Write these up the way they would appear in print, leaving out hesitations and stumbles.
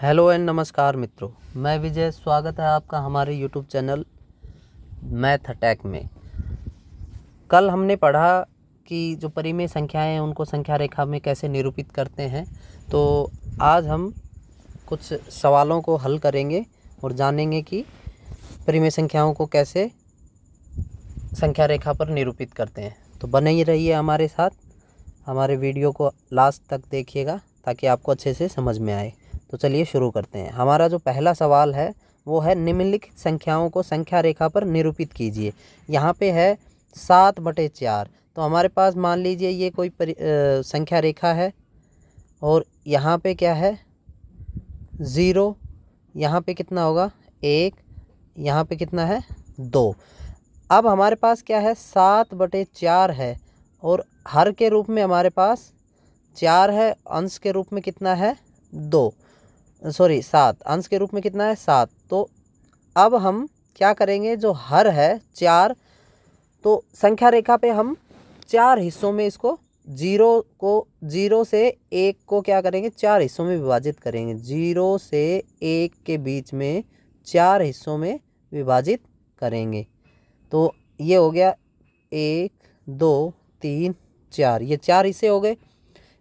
Hello and नमस्कार मित्रों, मैं विजय। स्वागत है आपका हमारे यूट्यूब चैनल मैथ अटैक में। कल हमने पढ़ा कि जो परिमेय संख्याएं हैं उनको संख्या रेखा में कैसे निरूपित करते हैं। तो आज हम कुछ सवालों को हल करेंगे और जानेंगे कि परिमेय संख्याओं को कैसे संख्या रेखा पर निरूपित करते हैं। तो बने ही रहिए हमारे साथ, हमारे वीडियो को लास्ट तक देखिएगा ताकि आपको अच्छे से समझ में आए। तो चलिए शुरू करते हैं। हमारा जो पहला सवाल है वो है निम्नलिखित संख्याओं को संख्या रेखा पर निरूपित कीजिए। यहाँ पे है 7/4। तो हमारे पास मान लीजिए ये कोई संख्या रेखा है और यहाँ पे क्या है 0, यहाँ पे कितना होगा 1, यहाँ पे कितना है 2। अब हमारे पास क्या है 7/4 है और हर के रूप में हमारे पास 4 है, अंश के रूप में कितना है 7, अंश के रूप में कितना है 7। तो अब हम क्या करेंगे, जो हर है 4, तो संख्या रेखा पे हम 4 हिस्सों में इसको 0 से 1 को क्या करेंगे 4 हिस्सों में विभाजित करेंगे। 0 से 1 के बीच में 4 हिस्सों में विभाजित करेंगे। तो ये हो गया 1 2 3 4, ये 4 हिस्से हो गए।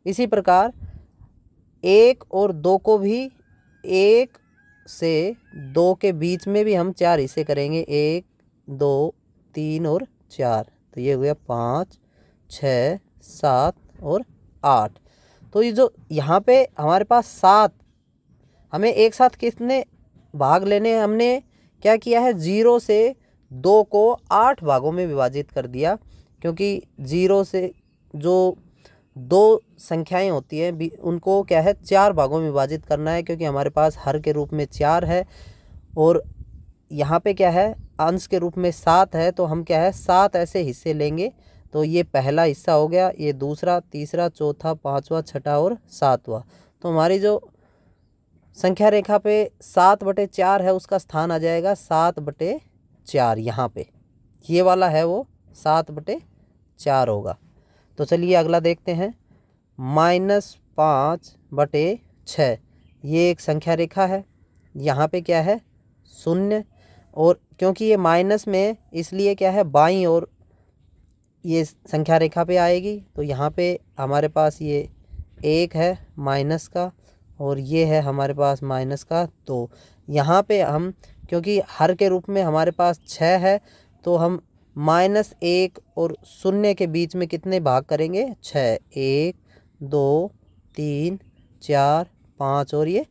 इसी प्रकार 1 और 2 को भी 1 से 2 के बीच में भी हम 4 हिस्से करेंगे। 1 2 3 और 4, तो ये हो गया 5 6 7 और 8। तो ये जो यहाँ पे हमारे पास 7, हमें एक साथ कितने भाग लेने हैं, हमने क्या किया है 0 से 2 को 8 भागों में विभाजित कर दिया। क्योंकि 0 से जो 2 संख्याएं होती हैं उनको क्या है 4 भागों में विभाजित करना है, क्योंकि हमारे पास हर के रूप में 4 है और यहाँ पे क्या है अंश के रूप में 7 है। तो हम क्या है 7 ऐसे हिस्से लेंगे। तो ये पहला हिस्सा हो गया, ये दूसरा, तीसरा, चौथा, पाँचवा, छठा और सातवां। तो हमारी जो संख्या रेखा पे 7/4 है उसका स्थान आ जाएगा 7/4। यहाँ पे ये वाला है वो 7/4 होगा। तो चलिए अगला देखते हैं। -5/6, ये एक संख्या रेखा है। यहाँ पे क्या है 0, और क्योंकि ये माइनस में इसलिए क्या है बाईं ओर ये संख्या रेखा पे आएगी। तो यहाँ पे हमारे पास ये 1 है माइनस का और ये है हमारे पास माइनस का 2। यहाँ पे हम क्योंकि हर के रूप में हमारे पास 6 है, तो हम -1 और 0 के बीच में कितने भाग करेंगे 6। 1 2 3 4 5 और ये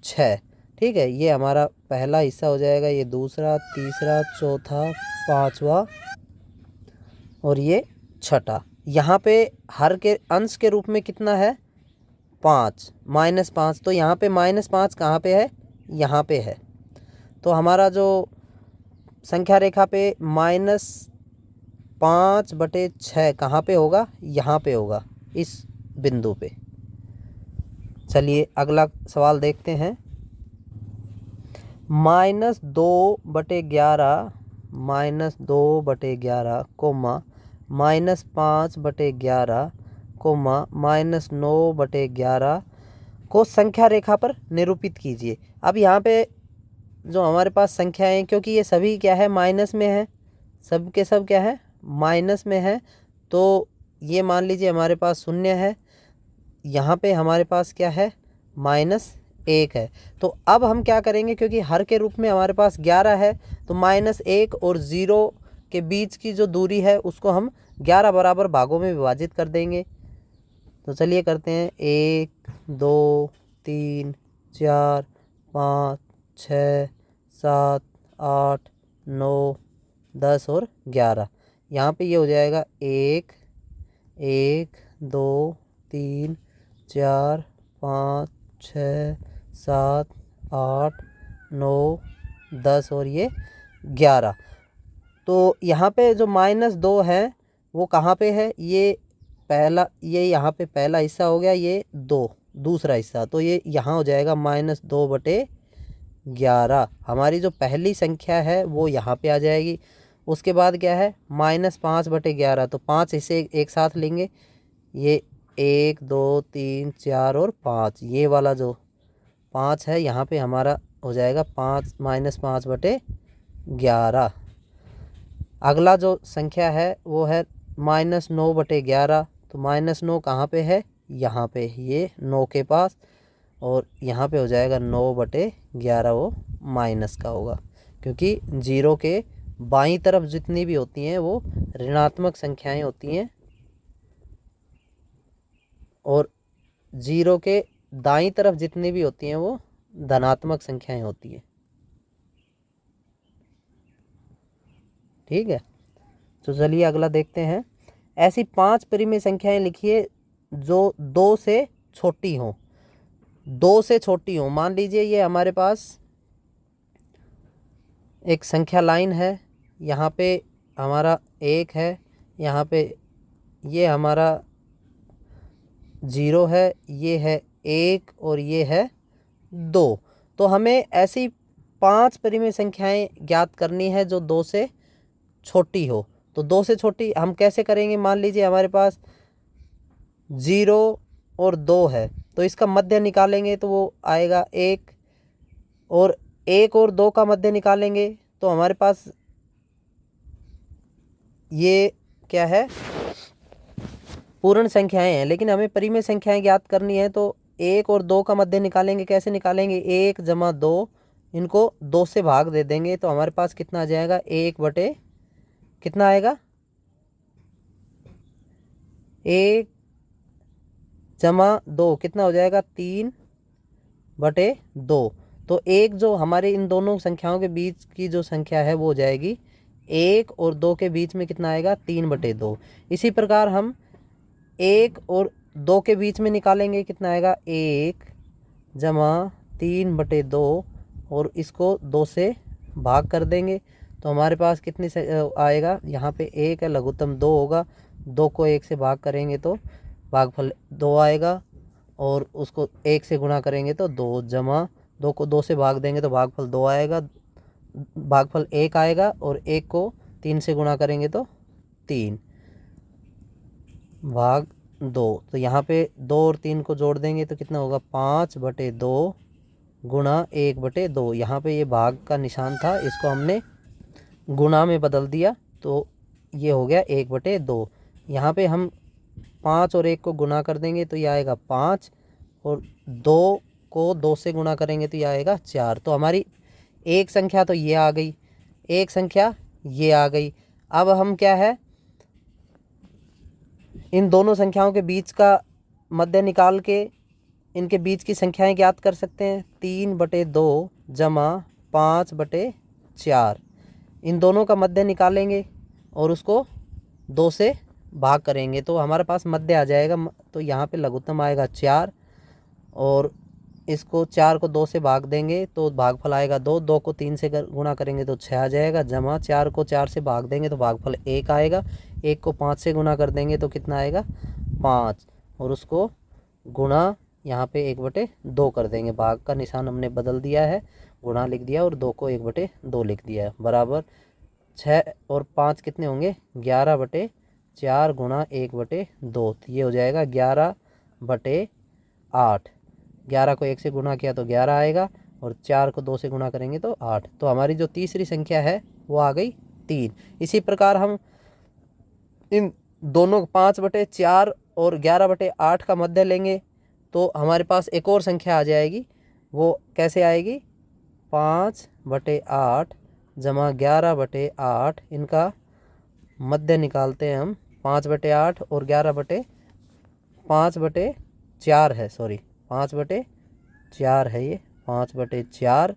6। ठीक है, ये हमारा पहला हिस्सा हो जाएगा। ये दूसरा, तीसरा, चौथा, पाँचवा और ये छठा। यहाँ पे हर के अंश के रूप में कितना है 5, -5। तो यहाँ पे -5 कहाँ पे है, यहाँ पे है। तो हमारा जो संख्या रेखा पे -5/6 कहाँ पे होगा, यहाँ पे होगा, इस बिंदु पे। चलिए अगला सवाल देखते हैं। -2/11 कोमा -5/11 कोमा -9/11 को संख्या रेखा पर निरूपित कीजिए। अब यहाँ पे जो हमारे पास संख्याएं, क्योंकि ये सभी क्या है माइनस में है, सब के सब क्या है माइनस में है, तो ये मान लीजिए हमारे पास 0 है। यहाँ पे हमारे पास क्या है -1 है। तो अब हम क्या करेंगे, क्योंकि हर के रूप में हमारे पास 11 है, तो -1 और 0 के बीच की जो दूरी है उसको हम 11 बराबर भागों में विभाजित कर देंगे। तो चलिए करते हैं। 1 2 3 4 5 6 7 8 9 10 और 11। यहाँ पे ये हो जाएगा 1 2 3 4 5 6 7 8 9 10 और ये 11। तो यहाँ पे जो -2 है वो कहाँ पे है, ये पहला, ये यहाँ पे पहला हिस्सा हो गया, ये 2 दूसरा हिस्सा, तो ये यहाँ हो जाएगा -2/11। हमारी जो पहली संख्या है वो यहाँ पे आ जाएगी। उसके बाद क्या है -5/11, तो 5 हिस्से एक साथ लेंगे। ये 1 2 3 4 और 5, ये वाला जो 5 है, यहाँ पे हमारा हो जाएगा 5 - 5/11। अगला जो संख्या है वो है -9/11। तो -9 कहाँ पे है, यहाँ पे, ये 9 के पास, और यहाँ पे हो जाएगा 9/11, वो माइनस का होगा, क्योंकि 0 के बाईं तरफ जितनी भी होती हैं वो ऋणात्मक संख्याएं होती हैं, और 0 के दाईं तरफ जितनी भी होती हैं वो धनात्मक संख्याएं होती हैं। ठीक है, तो चलिए अगला देखते हैं। ऐसी 5 परिमेय संख्याएं लिखिए जो 2 से छोटी हों। 2 से छोटी हों, मान लीजिए ये हमारे पास एक संख्या लाइन है, यहाँ पे हमारा 1 है, यहाँ पे ये हमारा 0 है, ये है 1 और ये है 2। तो हमें ऐसी 5 परिमेय संख्याएं ज्ञात करनी है जो 2 से छोटी हो। तो 2 से छोटी हम कैसे करेंगे, मान लीजिए हमारे पास 0 और 2 है, तो इसका मध्य निकालेंगे तो वो आएगा 1, और 1 और 2 का मध्य निकालेंगे तो हमारे पास ये क्या है, पूर्ण संख्याएं हैं, लेकिन हमें परिमेय संख्याएं ज्ञात करनी है। तो 1 और 2 का मध्य निकालेंगे, कैसे निकालेंगे, 1 + 2, इनको 2 से भाग दे देंगे तो हमारे पास कितना आ जाएगा, 1 कितना आएगा, 1 + 2 कितना हो जाएगा, 3/2। तो 1 जो हमारे इन दोनों संख्याओं के बीच की जो संख्या है वो हो जाएगी 1 और 2 के बीच में कितना आएगा, 3/2। इसी प्रकार हम 1 और 2 के बीच में निकालेंगे, कितना आएगा, 1 + 3/2, और इसको 2 से भाग कर देंगे तो हमारे पास कितनी आएगा, यहाँ पे 1 है, लघुत्तम 2 होगा, 2 को 1 से भाग करेंगे तो भागफल 2 आएगा, और उसको 1 से गुणा करेंगे तो 2 + 2 को 2 से भाग देंगे तो भागफल 2 आएगा, भागफल 1 आएगा, और 1 को 3 से गुणा करेंगे तो 3/2। तो यहाँ पे 2 और 3 को जोड़ देंगे तो कितना होगा, 5/2 गुणा 1/2। यहाँ पे ये भाग का निशान था, इसको हमने गुणा में बदल दिया तो ये हो गया 1/2। यहाँ पे हम 5 और 1 को गुणा कर देंगे तो ये आएगा 5, और 2 को 2 से गुणा करेंगे तो ये आएगा 4। तो हमारी एक संख्या तो ये आ गई, एक संख्या ये आ गई। अब हम क्या है, इन दोनों संख्याओं के बीच का मध्य निकाल के इनके बीच की संख्याएं ज्ञात कर सकते हैं। 3/2 = 5/4, इन दोनों का मध्य निकालेंगे और उसको 2 से भाग करेंगे तो हमारे पास मध्य आ जाएगा। तो यहाँ पे लघुत्तम आएगा 4, और इसको 4 को 2 से भाग देंगे तो भागफल आएगा 2, 2 को 3 से गुणा करेंगे तो 6 आ जाएगा, जमा 4 को 4 से भाग देंगे तो भागफल 1 आएगा, 1 को 5 से गुणा कर देंगे तो कितना आएगा, 5, और उसको गुणा यहाँ पे 1/2 कर देंगे। भाग का निशान हमने बदल दिया है, गुणा लिख दिया और 2 को 1/2 लिख दिया है, बराबर 6 और 5 कितने होंगे, 11/4 गुणा 1/2। तो ये हो जाएगा 11/8। 11 को 1 से गुणा किया तो 11 आएगा, और 4 को 2 से गुणा करेंगे तो 8। तो हमारी जो तीसरी संख्या है वो आ गई 3। इसी प्रकार हम इन दोनों 5/4 और 11/8 का मध्य लेंगे तो हमारे पास एक और संख्या आ जाएगी। वो कैसे आएगी, 5/8 = 11/8, इनका मध्य निकालते हैं हम। 5/8 और 5/4 है, सॉरी 5/4 है ये, 5/4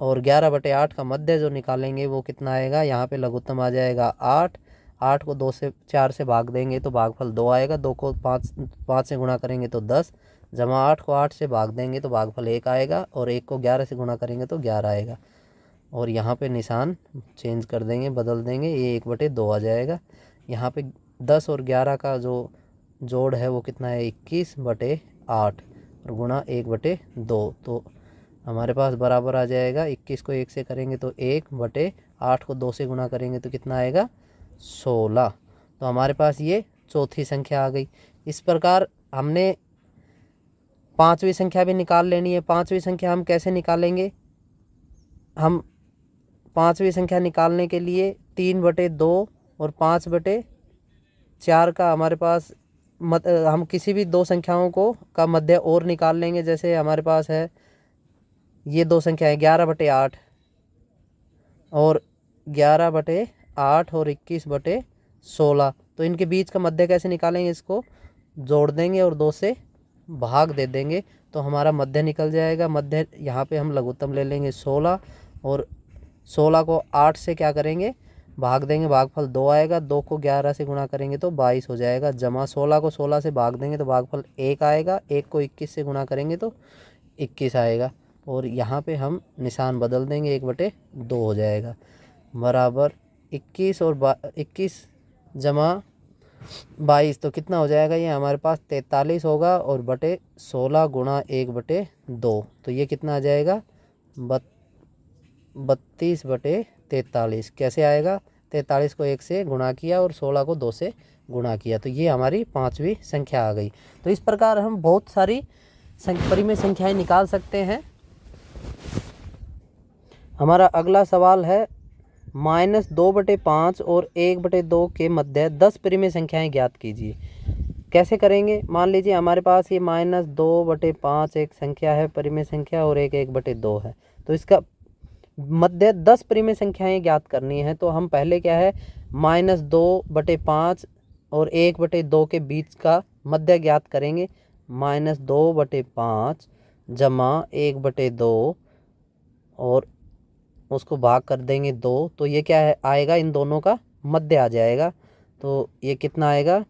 और 11/8 का मध्य जो निकालेंगे वो कितना आएगा, यहाँ पे लघुत्तम आ जाएगा 8, 8 को 2 से 4 से भाग देंगे तो भागफल 2 आएगा, 2 को 5 से गुणा करेंगे तो 10, जमा 8 को 8 से भाग देंगे तो भागफल 1 आएगा, और 1 को 11 से गुणा करेंगे तो 11 आएगा, और यहाँ पे निशान चेंज कर देंगे, बदल देंगे, ये 1/2 आ जाएगा। यहाँ पे 10 और 11 का जो जोड़ है वो कितना है, 21/8 और गुणा 1/2। तो हमारे पास बराबर आ जाएगा, 21 को 1 से करेंगे तो 1/8 को 2 से गुणा करेंगे तो कितना आएगा, 16। तो हमारे पास ये चौथी संख्या आ गई। इस प्रकार हमने पाँचवीं संख्या भी निकाल लेनी है। पाँचवीं संख्या हम कैसे निकालेंगे? हम पाँचवीं संख्या निकालने के लिए 3/2 और 5/4 का हमारे पास हम किसी भी दो संख्याओं को का मध्य और निकाल लेंगे। जैसे हमारे पास है ये दो संख्याएं 11/8 और 11/8 और 21/16। तो इनके बीच का मध्य कैसे निकालेंगे? इसको जोड़ देंगे और 2 से भाग दे देंगे तो हमारा मध्य निकल जाएगा। मध्य यहाँ पे हम लघुत्तम ले लेंगे 16 और 16 को 8 से क्या करेंगे? भाग देंगे, भागफल 2 आएगा। 2 को 11 से गुणा करेंगे तो 22 हो जाएगा। जमा 16 को 16 से भाग देंगे तो भागफल 1 आएगा। 1 को 21 से गुणा करेंगे तो 21 आएगा। और यहाँ पे हम निशान बदल देंगे, 1/2 हो जाएगा बराबर 21 और 21 जमा 22 तो कितना हो जाएगा? ये हमारे पास 43 होगा और बटे 16 गुणा 1/2 तो ये कितना आ जाएगा? 32/43। कैसे आएगा? 43 को 1 से गुणा किया और 16 को 2 से गुणा किया तो ये हमारी पाँचवीं संख्या आ गई। तो इस प्रकार हम बहुत सारी परिमेय संख्याएं निकाल सकते हैं। हमारा अगला सवाल है -2/5 और 1/2 के मध्य 10 परिमेय संख्याएं ज्ञात कीजिए। कैसे करेंगे? मान लीजिए हमारे पास ये -2/5 एक संख्या है, परिमेय संख्या, और 1/2 है। तो इसका मध्य 10 परिमेय संख्याएं ज्ञात करनी है। तो हम पहले क्या है, -2/5 और 1/2 के बीच का मध्य ज्ञात करेंगे। -2/5 जमा 1/2 और उसको भाग कर देंगे 2 तो ये क्या है आएगा? इन दोनों का मध्य आ जाएगा। तो ये कितना आएगा?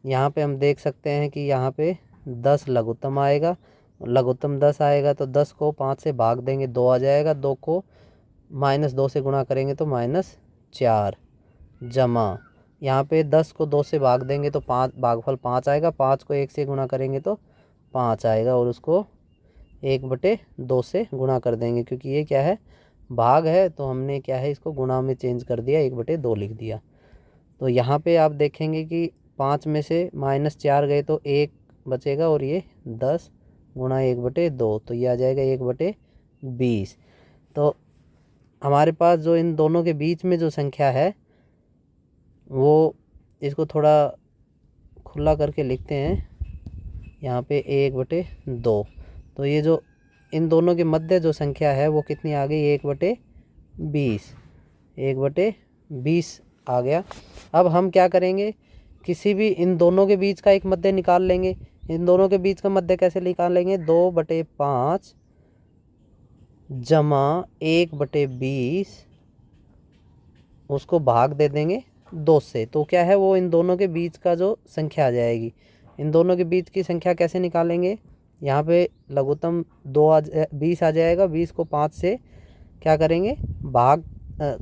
यहाँ पे हम देख सकते हैं कि यहाँ पे 10 लघुत्तम आएगा। लघुत्तम 10 आएगा तो 10 को 5 से भाग देंगे 2 आ जाएगा। 2 को -2 से गुणा करेंगे तो -4 जमा यहाँ पे 10 को 2 से भाग देंगे तो 5 भागफल 5 आएगा। 5 को 1 से गुणा करेंगे तो 5 आएगा और उसको 1/2 से गुणा कर देंगे क्योंकि ये क्या है? भाग है तो हमने क्या है इसको गुणा में चेंज कर दिया, 1/2 लिख दिया। तो यहाँ पे आप देखेंगे कि 5 में से -4 गए तो 1 बचेगा और ये 10 गुणा 1/2 तो ये आ जाएगा 1/20। तो हमारे पास जो इन दोनों के बीच में जो संख्या है वो इसको थोड़ा खुला करके लिखते हैं यहाँ पे 1/2। तो ये जो इन दोनों के मध्य जो संख्या है वो कितनी आ गई? 1/20। 1/20 आ गया। अब हम क्या करेंगे? किसी भी इन दोनों के बीच का एक मध्य निकाल लेंगे। इन दोनों के बीच का मध्य कैसे निकालेंगे? 2/5 जमा 1/20 उसको भाग दे देंगे 2 से। तो क्या है वो इन दोनों के बीच का जो संख्या आ जाएगी। इन दोनों के बीच की संख्या कैसे निकालेंगे? यहाँ पे लघुत्तम 20 आ जाएगा। 20 को 5 से क्या करेंगे? भाग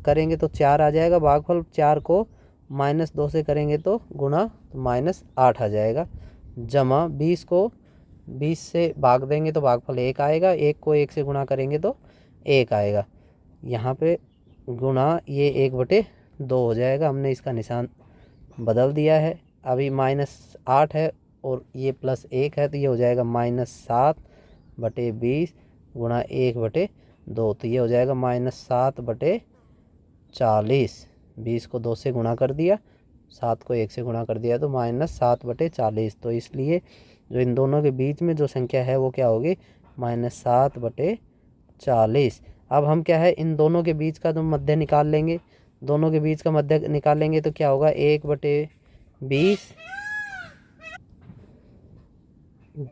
करेंगे तो 4 आ जाएगा। भागफल 4 को -2 से करेंगे तो गुणा तो -8 आ जाएगा। जमा 20 को 20 से भाग देंगे तो भागफल 1 आएगा। 1 को 1 से गुणा करेंगे तो 1 आएगा। यहाँ पे गुणा ये 1/2 हो जाएगा। हमने इसका निशान बदल दिया है। अभी -8 है और ये +1 है तो ये हो जाएगा -7/20 गुणा 1/2 तो ये हो जाएगा -7/40। 20 को 2 से गुणा कर दिया, 7 को 1 से गुणा कर दिया तो -7/40। तो इसलिए जो इन दोनों के बीच में जो संख्या है वो क्या होगी? -7/40। अब हम क्या है इन दोनों के बीच का जो मध्य निकाल लेंगे। दोनों के बीच का मध्य निकालेंगे तो क्या होगा? 1/20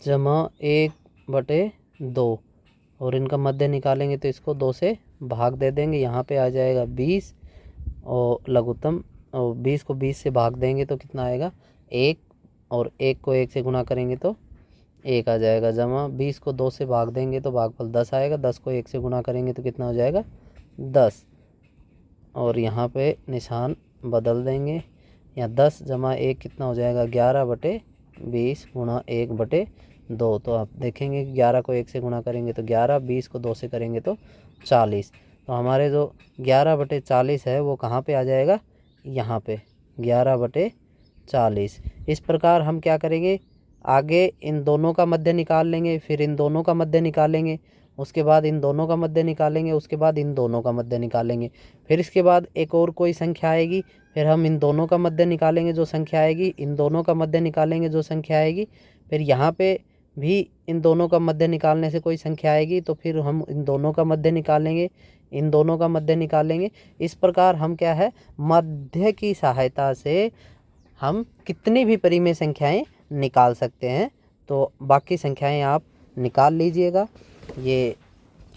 जमा 1/2 और इनका मध्य निकालेंगे तो इसको 2 से भाग दे देंगे। यहाँ पे आ जाएगा 20 और लघुत्तम, और 20 को 20 से भाग देंगे तो कितना आएगा? 1 और 1 को 1 से गुणा करेंगे तो 1 आ जाएगा। जमा 20 को 2 से भाग देंगे तो भागफल 10 आएगा। 10 को 1 से गुणा करेंगे तो कितना हो जाएगा? 10 और यहाँ पे निशान बदल देंगे। यहाँ 10 जमा 1 कितना हो जाएगा? 11/20 गुणा 1/2। तो आप देखेंगे कि 11 को 1 से गुणा करेंगे तो 11, 20 को 2 से करेंगे तो 40। तो हमारे जो 11/40 है वो कहाँ पे आ जाएगा? यहाँ पे 11/40। इस प्रकार हम क्या करेंगे? आगे इन दोनों का मध्य निकाल लेंगे, फिर इन दोनों का मध्य निकालेंगे, उसके बाद इन दोनों का मध्य निकालेंगे, उसके बाद इन दोनों का मध्य निकालेंगे। फिर इसके बाद एक और कोई संख्या आएगी, फिर हम इन दोनों का मध्य निकालेंगे, जो संख्या आएगी, इन दोनों का मध्य निकालेंगे, जो संख्या आएगी। फिर यहाँ पे भी इन दोनों का मध्य निकालने से कोई संख्या आएगी, तो फिर हम इन दोनों का मध्य निकालेंगे, इन दोनों का मध्य निकालेंगे। इस प्रकार हम क्या है, मध्य की सहायता से हम कितनी भी परिमेय संख्याएं निकाल सकते हैं। तो बाकी संख्याएं आप निकाल लीजिएगा, ये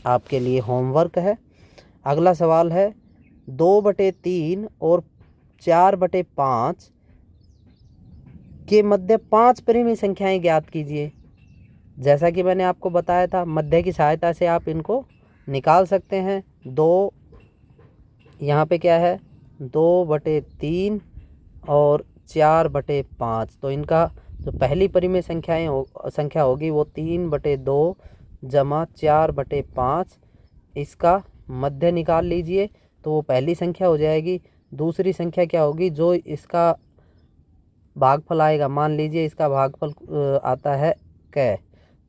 आपके लिए होमवर्क है। अगला सवाल है 2/3 और 4/5 के मध्य 5 परिमेय संख्याएं ज्ञात कीजिए। जैसा कि मैंने आपको बताया था, मध्य की सहायता से आप इनको निकाल सकते हैं। 2 यहाँ पे क्या है, 2/3 और 4/5, तो इनका जो पहली परिमेय संख्या होगी वो 3/2 जमा 4/5, इसका मध्य निकाल लीजिए, तो वो पहली संख्या हो जाएगी। दूसरी संख्या क्या होगी, जो इसका भागफल आएगा, मान लीजिए इसका भागफल आता है क,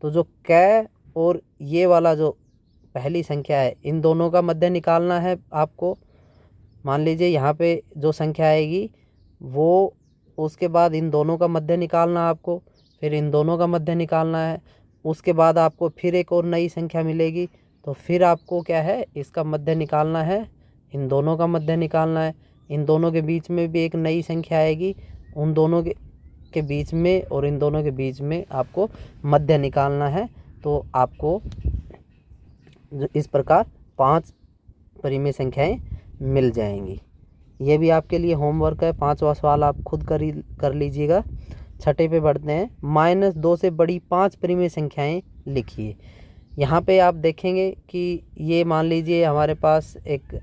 तो जो क और ये वाला जो पहली संख्या है, इन दोनों का मध्य निकालना है आपको। मान लीजिए यहाँ पे जो संख्या आएगी वो, उसके बाद इन दोनों का मध्य निकालना आपको, फिर इन दोनों का मध्य निकालना है, उसके बाद आपको फिर एक और नई संख्या मिलेगी, तो फिर आपको क्या है, इसका मध्य निकालना है, इन दोनों का मध्य निकालना है। इन दोनों के बीच में भी एक नई संख्या आएगी, उन दोनों के बीच में और इन दोनों के बीच में आपको मध्य निकालना है। तो आपको इस प्रकार 5 परिमेय संख्याएं मिल जाएंगी। ये भी आपके लिए होमवर्क है। 5वां सवाल आप खुद कर लीजिएगा। छठे पे बढ़ते हैं। -2 से बड़ी 5 परिमेय संख्याएं लिखिए। यहाँ पे आप देखेंगे कि ये मान लीजिए हमारे पास एक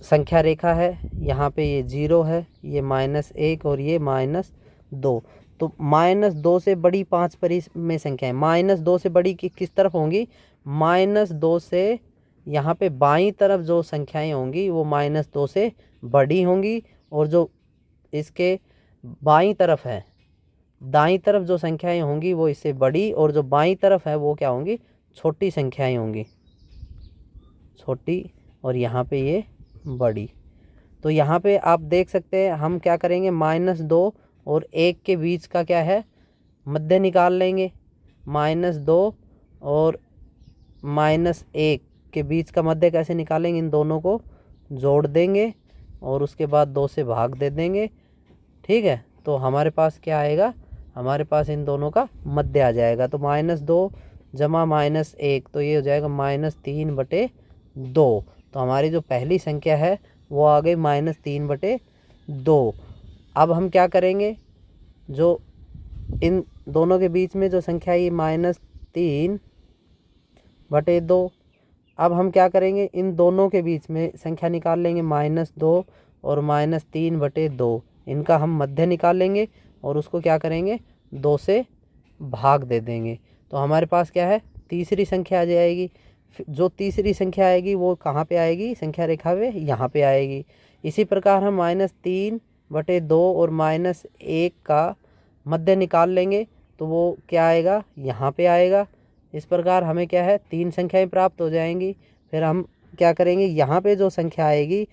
संख्या रेखा है, यहाँ पे ये 0 है, ये -1 और ये -2। तो -2 से बड़ी 5 परिमेय संख्याएं, -2 से बड़ी किस तरफ होंगी, -2 से यहाँ पे बाईं तरफ जो संख्याएं होंगी वो -2 से बड़ी होंगी, और जो इसके बाईं तरफ है, दाईं तरफ जो संख्याएं होंगी वो इससे बड़ी, और जो बाईं तरफ है वो क्या होंगी, छोटी संख्याएं होंगी, छोटी, और यहाँ पे ये बड़ी। तो यहाँ पे आप देख सकते हैं, हम क्या करेंगे, -2 और 1 के बीच का क्या है, मध्य निकाल लेंगे। -2 और -1 के बीच का मध्य कैसे निकालेंगे, इन दोनों को जोड़ देंगे और उसके बाद 2 से भाग दे देंगे। ठीक है, तो हमारे पास क्या आएगा, हमारे पास इन दोनों का मध्य आ जाएगा। तो -2 जमा -1, तो ये हो जाएगा -3/2। तो हमारी जो पहली संख्या है वो आ गई -3/2। अब हम क्या करेंगे, जो इन दोनों के बीच में जो संख्या है ये -3/2। अब हम क्या करेंगे, इन दोनों के बीच में संख्या निकाल लेंगे, -2 और -3/2, इनका हम मध्य निकाल लेंगे और उसको क्या करेंगे, 2 से भाग दे देंगे। तो हमारे पास क्या है, तीसरी संख्या आ जाएगी। जो तीसरी संख्या आएगी वो कहाँ पे आएगी, संख्या रेखा पे यहाँ पे आएगी। इसी प्रकार हम -3/2 और -1 का मध्य निकाल लेंगे, तो वो क्या आएगा, यहाँ पे आएगा। इस प्रकार हमें क्या है, 3 संख्याएं प्राप्त हो जाएंगी। फिर हम क्या करेंगे, यहाँ पे जो संख्या आएगी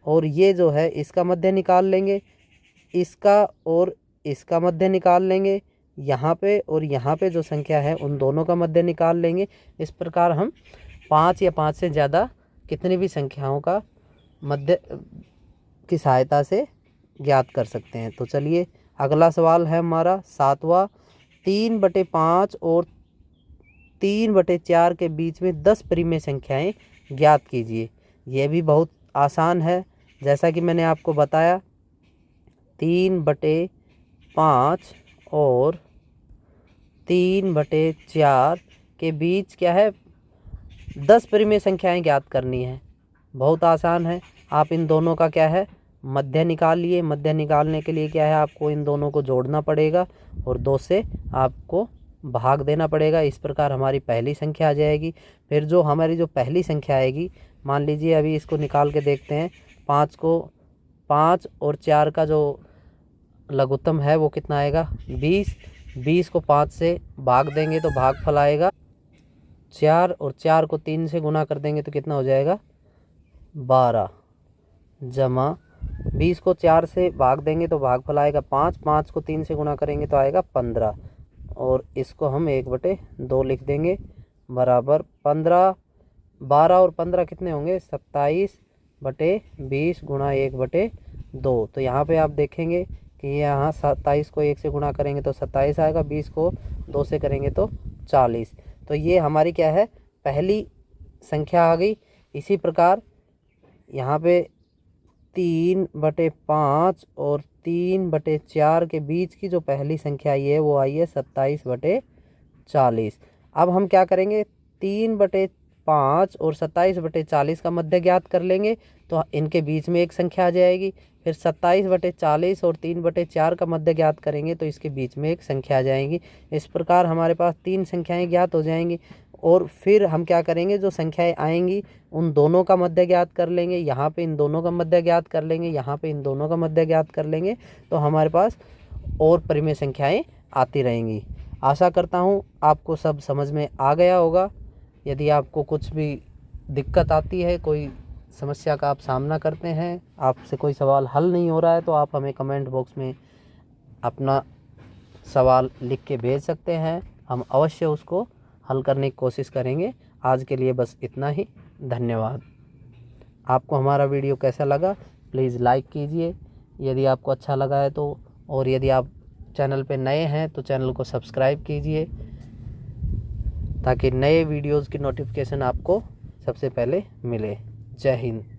और ये जो है इसका मध्य निकाल लेंगे, इसका और इसका मध्य निकाल लेंगे, यहाँ पे और यहाँ पे जो संख्या है उन दोनों का मध्य निकाल लेंगे। इस प्रकार हम 5 या 5 से ज़्यादा कितनी भी संख्याओं का मध्य की सहायता से ज्ञात कर सकते हैं। तो चलिए अगला सवाल है हमारा 7वां। 3/5 और 3/4 के बीच में 10 परिमेय संख्याएं ज्ञात कीजिए। यह भी बहुत आसान है। जैसा कि मैंने आपको बताया, 3/5 और 3/4 के बीच क्या है, 10 परिमेय संख्याएं ज्ञात करनी है। बहुत आसान है। आप इन दोनों का क्या है, मध्य निकालिए। मध्य निकालने के लिए क्या है, आपको इन दोनों को जोड़ना पड़ेगा और 2 से आपको भाग देना पड़ेगा। इस प्रकार हमारी पहली संख्या आ जाएगी। फिर जो हमारी जो पहली संख्या आएगी, मान लीजिए अभी इसको निकाल के देखते हैं, 5 और 4 का जो लघुत्तम है वो कितना आएगा 20। 20 को 5 से भाग देंगे तो भागफल आएगा 4 और 4 को 3 से गुना कर देंगे तो कितना हो जाएगा 12 जमा 20 को 4 से भाग देंगे तो भागफल आएगा 5। 5 को 3 से गुना करेंगे तो आएगा 15 और इसको हम 1/2 लिख देंगे बराबर 15। 12 और 15 कितने होंगे 27/20 गुणा 1/2। तो यहाँ पे आप देखेंगे कि यहाँ 27 को 1 से गुणा करेंगे तो 27 आएगा, 20 को 2 से करेंगे तो 40। तो ये हमारी क्या है पहली संख्या आ गई। इसी प्रकार यहाँ पे 3/5 और 3/4 के बीच की जो पहली संख्या आई है वो आई है 27/40। अब हम क्या करेंगे 3/5 और 27/40 का मध्य ज्ञात कर लेंगे तो इनके बीच में एक संख्या आ जाएगी। फिर 27/40 और 3/4 का मध्य ज्ञात करेंगे तो इसके बीच में एक संख्या आ जाएगी। इस प्रकार हमारे पास 3 संख्याएं ज्ञात हो जाएंगी। और फिर हम क्या करेंगे जो संख्याएं आएंगी उन दोनों का मध्य ज्ञात कर लेंगे। यहाँ पे इन दोनों का मध्य ज्ञात कर लेंगे, यहाँ पे इन दोनों का मध्य ज्ञात कर लेंगे तो हमारे पास और परिमेय संख्याएं आती रहेंगी। आशा करता हूँ आपको सब समझ में आ गया होगा। यदि आपको कुछ भी दिक्कत आती है, कोई समस्या का आप सामना करते हैं, आपसे कोई सवाल हल नहीं हो रहा है तो आप हमें कमेंट बॉक्स में अपना सवाल लिख के भेज सकते हैं। हम अवश्य उसको हल करने की कोशिश करेंगे। आज के लिए बस इतना ही। धन्यवाद। आपको हमारा वीडियो कैसा लगा प्लीज़ लाइक कीजिए यदि आपको अच्छा लगा है तो, और यदि आप चैनल पे नए हैं तो चैनल को सब्सक्राइब कीजिए ताकि नए वीडियोज़ की नोटिफिकेशन आपको सबसे पहले मिले। जय हिंद।